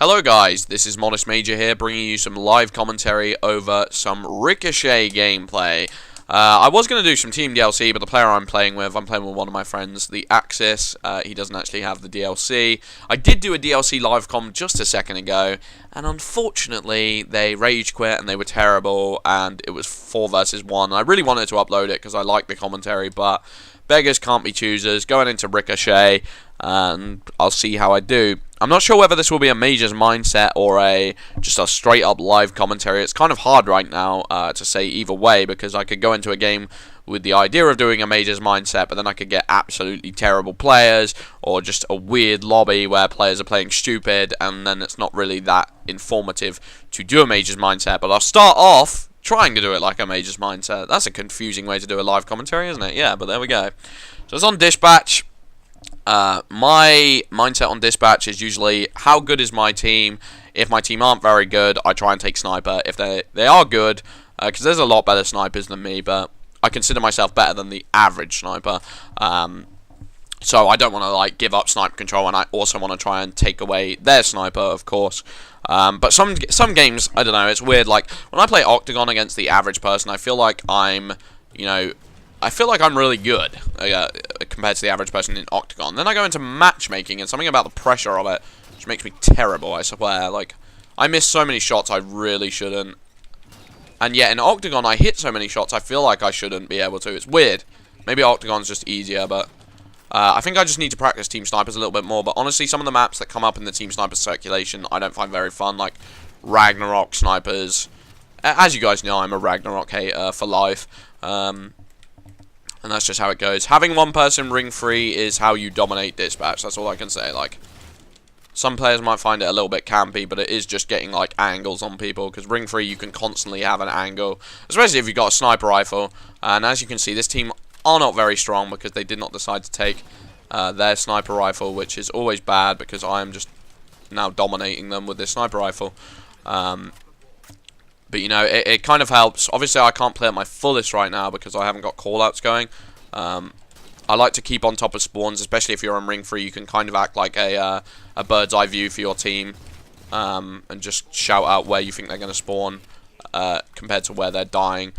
Hello guys, this is Modest Major here, bringing you some live commentary over some Ricochet gameplay. I was going to do some Team DLC, but the player I'm playing with one of my friends, the Axis. He doesn't actually have the DLC. I did do a DLC live com just a second ago, and unfortunately they rage quit and they were terrible, and it was 4 versus 1. I really wanted to upload it because I like the commentary, but beggars can't be choosers. Going into Ricochet, and I'll see how I do. I'm not sure whether this will be a Major's mindset or just a straight up live commentary. It's kind of hard right now to say either way, because I could go into a game with the idea of doing a Major's mindset, but then I could get absolutely terrible players, or just a weird lobby where players are playing stupid, and then it's not really that informative to do a Major's mindset. But I'll start off trying to do it like a Major's mindset. That's a confusing way to do a live commentary, isn't it? Yeah, but there we go. So it's on Dispatch. My mindset on Dispatch is usually, how good is my team? If my team aren't very good, I try and take Sniper. If they are good, because there's a lot better snipers than me, but I consider myself better than the average sniper. So I don't want to like give up sniper control, and I also want to try and take away their sniper, of course. But some games, I don't know, it's weird. Like when I play Octagon against the average person, I feel like I'm really good compared to the average person in Octagon. Then I go into matchmaking, and something about the pressure of it which makes me terrible, I swear. Like, I miss so many shots I really shouldn't. And yet in Octagon I hit so many shots I feel like I shouldn't be able to. It's weird. Maybe Octagon's just easier, but I think I just need to practice Team Snipers a little bit more. But honestly, some of the maps that come up in the Team Snipers circulation I don't find very fun, like Ragnarok Snipers. As you guys know, I'm a Ragnarok hater for life. And that's just how it goes. Having one person ring free is how you dominate Dispatch. That's all I can say. Like, some players might find it a little bit campy, but it is just getting like angles on people, because ring free you can constantly have an angle, especially if you've got a sniper rifle. And as you can see, this team are not very strong because they did not decide to take their sniper rifle, which is always bad because I am just now dominating them with this sniper rifle. But, you know, it kind of helps. Obviously, I can't play at my fullest right now because I haven't got callouts going. I like to keep on top of spawns, especially if you're on ring free. You can kind of act like a bird's eye view for your team, and just shout out where you think they're going to spawn compared to where they're dying.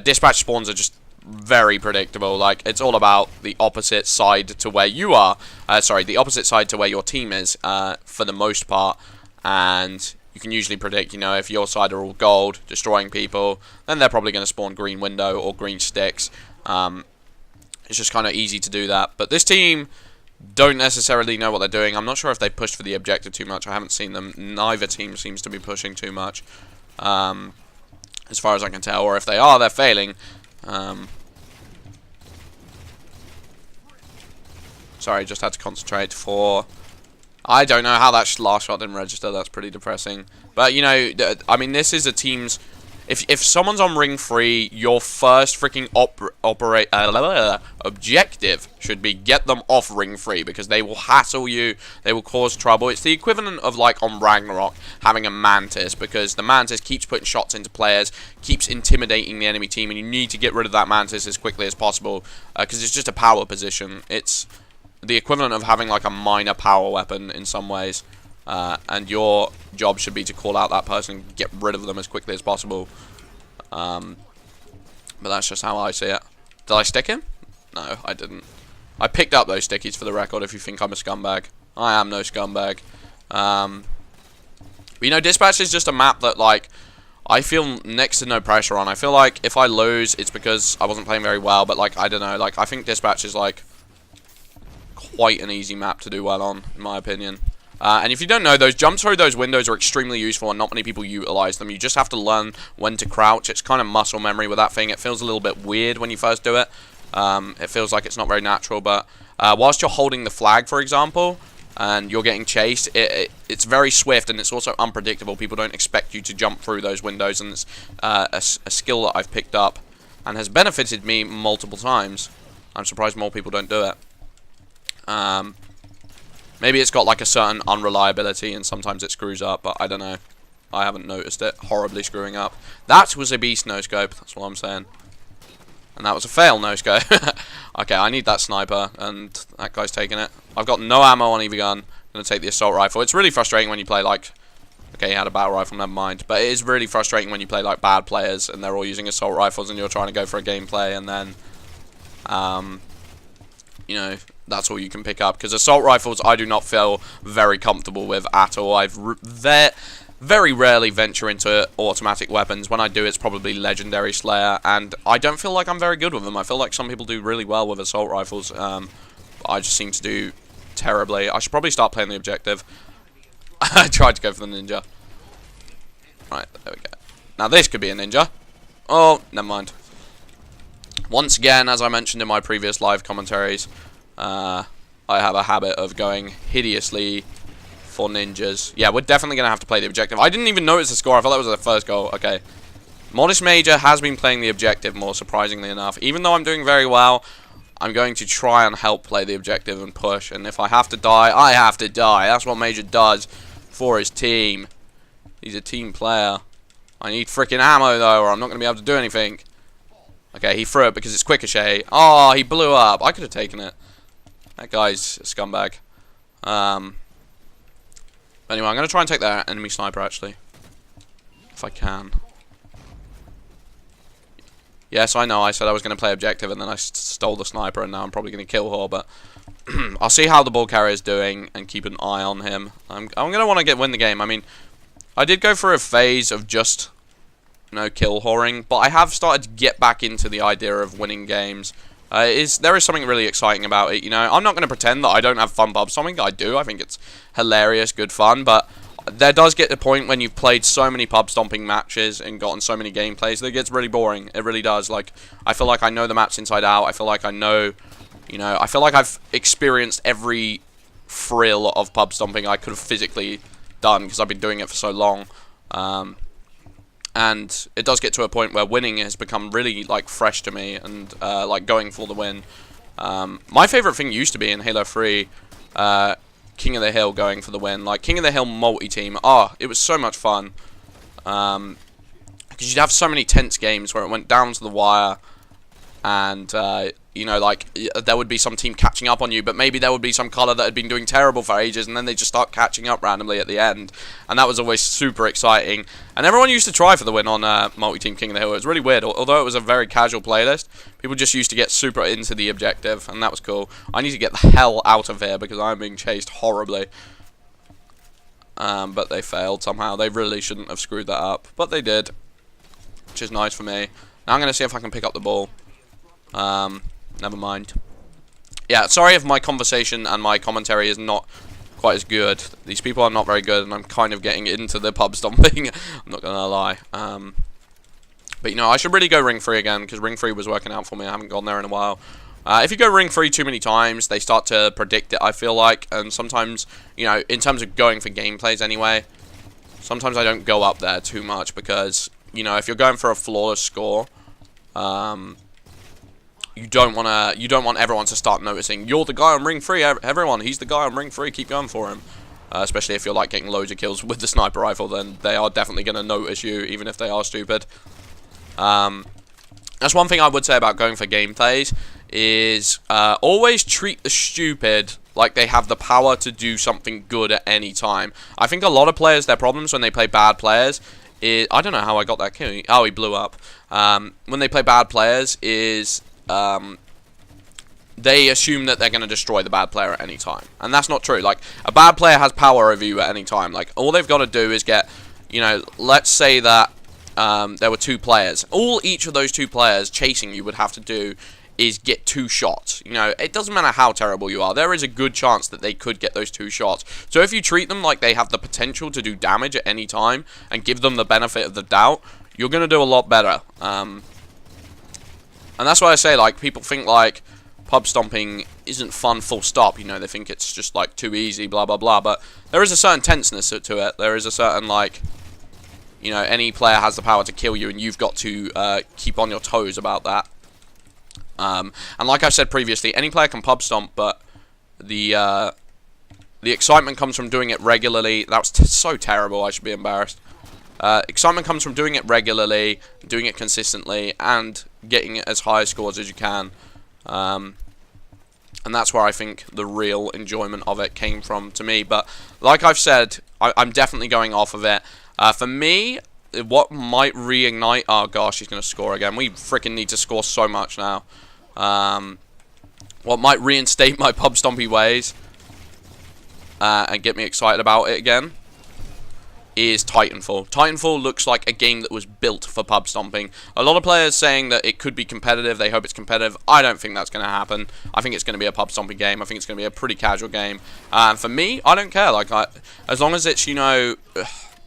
Dispatch spawns are just very predictable. Like, it's all about the opposite side to where you are. The opposite side to where your team is for the most part. And you can usually predict, you know, if your side are all gold, destroying people, then they're probably going to spawn green window or green sticks. It's just kind of easy to do that. But this team don't necessarily know what they're doing. I'm not sure if they pushed for the objective too much. I haven't seen them. Neither team seems to be pushing too much, as far as I can tell. Or if they are, they're failing. Sorry, just had to concentrate for... I don't know how that last shot didn't register. That's pretty depressing. But, you know, I mean, this is a team's... If someone's on ring free, your first freaking objective should be get them off ring free, because they will hassle you. They will cause trouble. It's the equivalent of, like, on Ragnarok, having a Mantis, because the Mantis keeps putting shots into players, keeps intimidating the enemy team, and you need to get rid of that Mantis as quickly as possible, because it's just a power position. It's the equivalent of having like a minor power weapon in some ways, and your job should be to call out that person and get rid of them as quickly as possible. But that's just how I see it. Did I stick him? No, I didn't. I picked up those stickies for the record, if you think I'm a scumbag. I am no scumbag. But, you know, Dispatch is just a map that, like, I feel next to no pressure on. I feel like if I lose, it's because I wasn't playing very well, but, like, I don't know. Like, I think Dispatch is, like, quite an easy map to do well on, in my opinion. And if you don't know, those jumps through those windows are extremely useful, and not many people utilize them. You just have to learn when to crouch. It's kind of muscle memory with that thing. It feels a little bit weird when you first do it. It feels like it's not very natural, but whilst you're holding the flag, for example, and you're getting chased, it's very swift, and it's also unpredictable. People don't expect you to jump through those windows, and it's a skill that I've picked up and has benefited me multiple times. I'm surprised more people don't do it. Maybe it's got like a certain unreliability and sometimes it screws up, but I don't know. I haven't noticed it horribly screwing up. That was a beast no-scope, that's what I'm saying. And that was a fail no-scope. Okay, I need that sniper, and that guy's taking it. I've got no ammo on either gun. I'm going to take the assault rifle. It's really frustrating when you play like Okay, he had a battle rifle, never mind. But it is really frustrating when you play like bad players and they're all using assault rifles and you're trying to go for a gameplay and then, you know, that's all you can pick up. Because assault rifles I do not feel very comfortable with at all. Very rarely venture into automatic weapons. When I do, it's probably Legendary Slayer, and I don't feel like I'm very good with them. I feel like some people do really well with assault rifles. I just seem to do terribly. I should probably start playing the objective. I tried to go for the ninja. Right, there we go. Now this could be a ninja. Oh, never mind. Once again, as I mentioned in my previous live commentaries, I have a habit of going hideously for ninjas. Yeah, we're definitely going to have to play the objective. I didn't even notice the score. I thought that was the first goal. Okay. Modest Major has been playing the objective more, surprisingly enough. Even though I'm doing very well, I'm going to try and help play the objective and push. And if I have to die, I have to die. That's what Major does for his team. He's a team player. I need freaking ammo, though, or I'm not going to be able to do anything. Okay, he threw it because it's Ricochet. Oh, he blew up. I could have taken it. That guy's a scumbag. Anyway, I'm going to try and take that enemy sniper, actually. If I can. Yes, I know, I said I was going to play objective, and then I stole the sniper, and now I'm probably going to kill her, but I'll see how the ball carrier is doing, and keep an eye on him. I'm going to want to win the game. I mean, I did go through a phase of just, you know, kill whoring, but I have started to get back into the idea of winning games. There is something really exciting about it, you know. I'm not going to pretend that I don't have fun pub stomping. I do. I think it's hilarious, good fun, but there does get the point when you've played so many pub stomping matches and gotten so many gameplays that it gets really boring. It really does. Like, I feel like I know the maps inside out. I feel like I know, you know, I feel like I've experienced every thrill of pub stomping I could have physically done because I've been doing it for so long. And it does get to a point where winning has become really, like, fresh to me and, like, going for the win. My favorite thing used to be in Halo 3, King of the Hill going for the win. Like, King of the Hill multi-team. Oh, it was so much fun. Because you'd have so many tense games where it went down to the wire. And, you know, like, there would be some team catching up on you, but maybe there would be some color that had been doing terrible for ages, and then they just start catching up randomly at the end. And that was always super exciting. And everyone used to try for the win on multi-team King of the Hill. It was really weird. Although it was a very casual playlist, people just used to get super into the objective, and that was cool. I need to get the hell out of here because I'm being chased horribly. But they failed somehow. They really shouldn't have screwed that up, but they did, which is nice for me. Now I'm going to see if I can pick up the ball. Never mind. Yeah, sorry if my conversation and my commentary is not quite as good. These people are not very good, and I'm kind of getting into the pub stomping. I'm not gonna lie. But you know, I should really go ring 3 again, because ring 3 was working out for me. I haven't gone there in a while. If you go ring 3 too many times, they start to predict it, I feel like. And sometimes, you know, in terms of going for gameplays anyway, sometimes I don't go up there too much, because, you know, if you're going for a flawless score, you don't want everyone to start noticing you're the guy on ring 3. Everyone, he's the guy on ring 3. Keep going for him. Especially if you're like getting loads of kills with the sniper rifle, then they are definitely going to notice you, even if they are stupid. That's one thing I would say about going for gameplays is always treat the stupid like they have the power to do something good at any time. I think a lot of players, their problems when they play bad players is, I don't know how I got that kill. Oh, he blew up. When they play bad players is they assume that they're going to destroy the bad player at any time. And that's not true. Like, a bad player has power over you at any time. Like, all they've got to do is get, you know, let's say that there were 2 players. All each of those 2 players chasing you would have to do is get 2 shots. You know, it doesn't matter how terrible you are. There is a good chance that they could get those 2 shots. So if you treat them like they have the potential to do damage at any time and give them the benefit of the doubt, you're going to do a lot better. And that's why I say, like, people think, like, pub stomping isn't fun full stop. You know, they think it's just, like, too easy, blah, blah, blah. But there is a certain tenseness to it. There is a certain, like, you know, any player has the power to kill you, and you've got to keep on your toes about that. And like I said previously, any player can pub stomp, but the excitement comes from doing it regularly. That was so terrible, I should be embarrassed. Excitement comes from doing it regularly, doing it consistently, and getting as high scores as you can. And that's where I think the real enjoyment of it came from to me. But like I've said, I'm definitely going off of it. For me, what might reignite... Oh, gosh, he's going to score again. We freaking need to score so much now. What might reinstate my pub stompy ways and get me excited about it again is Titanfall. Titanfall looks like a game that was built for pub stomping. A lot of players saying that it could be competitive. They hope it's competitive. I don't think that's going to happen. I think it's going to be a pub stomping game. I think it's going to be a pretty casual game. And for me, I don't care. Like, as long as it's, you know,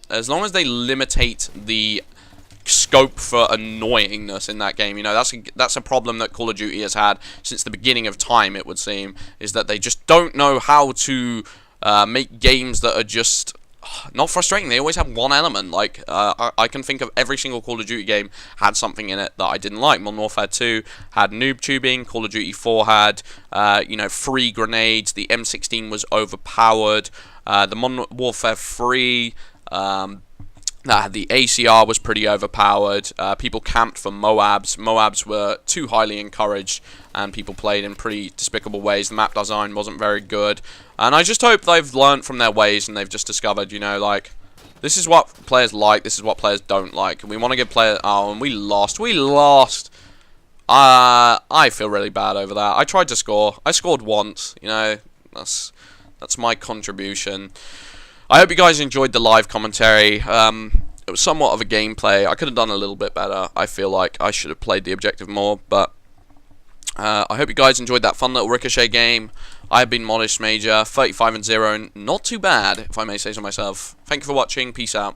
as long as they limitate the scope for annoyingness in that game, you know, that's a problem that Call of Duty has had since the beginning of time, it would seem, is that they just don't know how to make games that are just not frustrating. They always have one element. Like, I can think of every single Call of Duty game had something in it that I didn't like. Modern Warfare 2 had noob tubing. Call of Duty 4 had, you know, free grenades. The M16 was overpowered. The Modern Warfare 3, the ACR was pretty overpowered. People camped for Moabs. Moabs were too highly encouraged, and people played in pretty despicable ways. The map design wasn't very good. And I just hope they've learned from their ways and they've just discovered, you know, like, this is what players like, this is what players don't like. And we want to give players... Oh, and we lost. We lost. I feel really bad over that. I tried to score. I scored once, you know. That's my contribution. I hope you guys enjoyed the live commentary. It was somewhat of a gameplay. I could have done a little bit better. I feel like I should have played the objective more, but I hope you guys enjoyed that fun little Ricochet game. I have been Modest Major, 35-0, not too bad, if I may say so myself. Thank you for watching. Peace out.